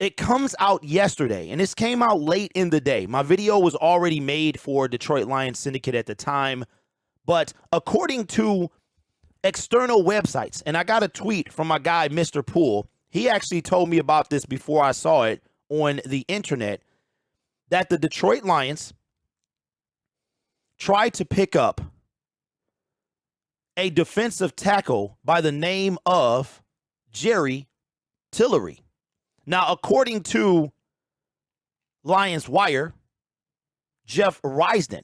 It comes out yesterday, and this came out late in the day. My video was already made for Detroit Lions Syndicate at the time, but according to external websites, and I got a tweet from my guy, Mr. Poole. He actually told me about this before I saw it on the internet, that the Detroit Lions tried to pick up a defensive tackle by the name of Jerry Tillery. Now, according to Lions Wire, Jeff Risden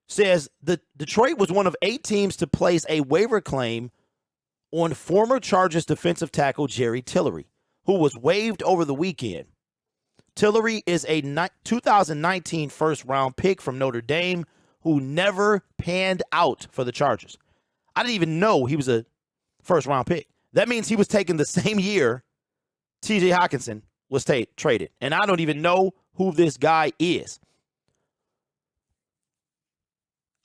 says that Detroit was one of 8 teams to place a waiver claim on former Chargers defensive tackle Jerry Tillery, who was waived over the weekend. Tillery is a 2019 first-round pick from Notre Dame who never panned out for the Chargers. I didn't even know he was a first-round pick. That means he was taken the same year T.J. Hockenson was traded, and I don't even know who this guy is.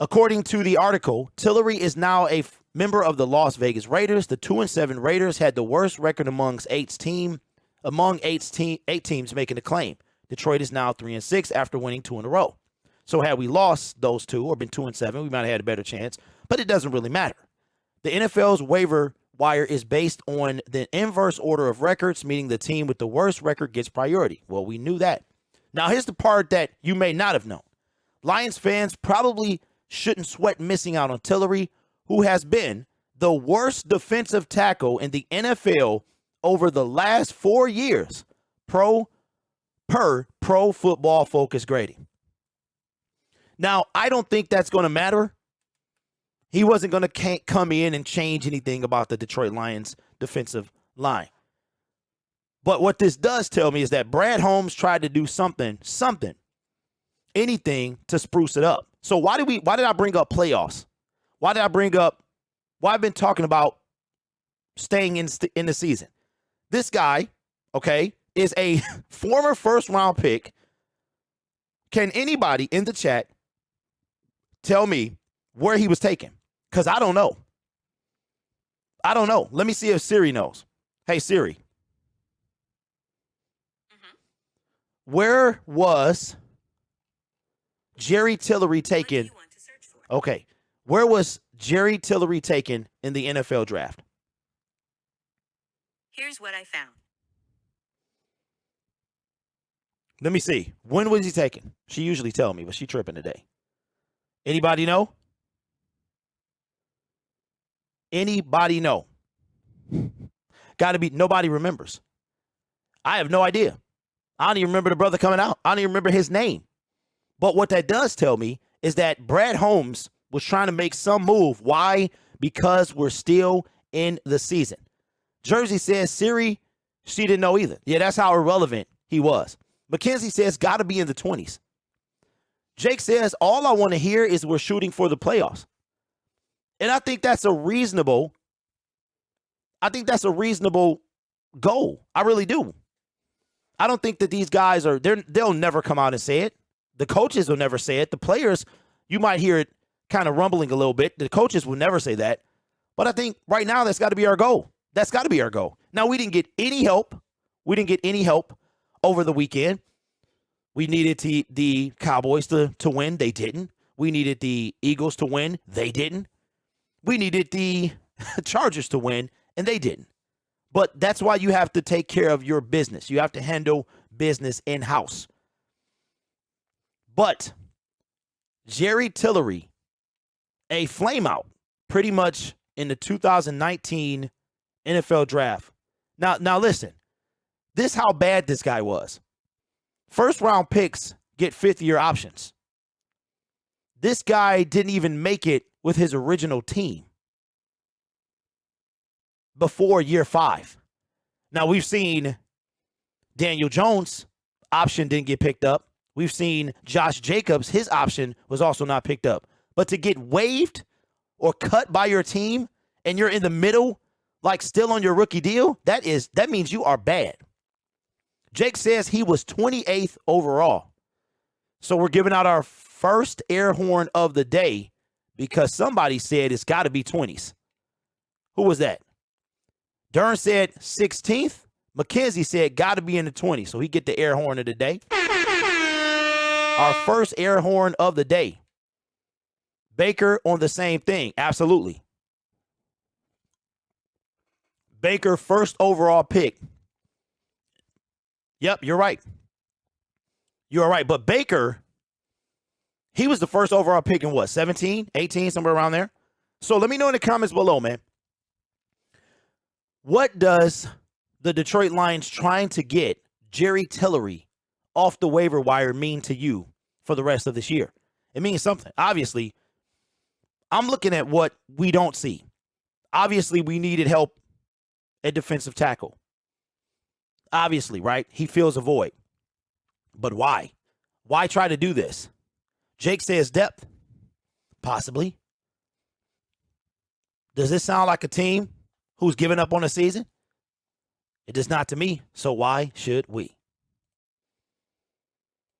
According to the article, Tillery is now a member of the Las Vegas Raiders. The 2-7 Raiders had the worst record among 8 teams making the claim. Detroit is now 3-6 after winning 2 in a row. So had we lost those 2 or been 2-7, we might have had a better chance, but it doesn't really matter. The NFL's waiver wire is based on the inverse order of records, meaning the team with the worst record gets priority. Well, we knew that. Now, here's the part that you may not have known. Lions fans probably shouldn't sweat missing out on Tillery, who has been the worst defensive tackle in the NFL over the last 4 years, per Pro Football Focus grading. Now, I don't think that's going to matter. He wasn't going to come in and change anything about the Detroit Lions defensive line. But what this does tell me is that Brad Holmes tried to do something, anything to spruce it up. So why did I bring up playoffs? Why I've been talking about staying in the season? This guy, okay, is a former first-round pick. Can anybody in the chat tell me where he was taken? Because I don't know. Let me see if Siri knows. Hey, Siri. Where was Jerry Tillery taken? Okay. Where was Jerry Tillery taken in the NFL draft? Here's what I found. Let me see. When was he taken? She usually tell me, but she tripping today. Anybody know? Anybody know? Gotta be, nobody remembers. I have no idea. I don't even remember the brother coming out. I don't even remember his name. But what that does tell me is that Brad Holmes was trying to make some move. Why? Because we're still in the season. Jersey says Siri, she didn't know either. Yeah, that's how irrelevant he was. Mackenzie says got to be in the 20s. Jake says all I want to hear is we're shooting for the playoffs. And I think that's a reasonable goal. I really do. I don't think that these guys they'll never come out and say it. The coaches will never say it. The players, you might hear it kind of rumbling a little bit. The coaches will never say that. But I think right now that's got to be our goal. That's got to be our goal. Now, we didn't get any help. Over the weekend. We needed the Cowboys to win. They didn't. We needed the Eagles to win. They didn't. We needed the Chargers to win, and they didn't. But that's why you have to take care of your business. You have to handle business in-house. But Jerry Tillery, a flameout, pretty much in the 2019 NFL draft. Now listen, this is how bad this guy was. First-round picks get fifth-year options. This guy didn't even make it with his original team before year 5. Now, we've seen Daniel Jones' option didn't get picked up. We've seen Josh Jacobs, his option was also not picked up. But to get waived or cut by your team and you're in the middle, like still on your rookie deal, that means you are bad. Jake says he was 28th overall. So we're giving out our first air horn of the day because somebody said it's got to be 20s. Who was that? Dern said 16th. Mackenzie said, got to be in the 20s, so he get the air horn of the day. Our first air horn of the day. Baker on the same thing. Absolutely. Baker, first overall pick. Yep, you're right. You're right. But Baker, he was the first overall pick in what, 17, 18, somewhere around there? So let me know in the comments below, man. What does the Detroit Lions trying to get Jerry Tillery off the waiver wire mean to you for the rest of this year? It means something. Obviously, I'm looking at what we don't see. Obviously, we needed help at defensive tackle. Obviously, right? He fills a void. But why? Why try to do this? Jake says depth. Possibly. Does this sound like a team who's giving up on the season? It does not to me. So why should we?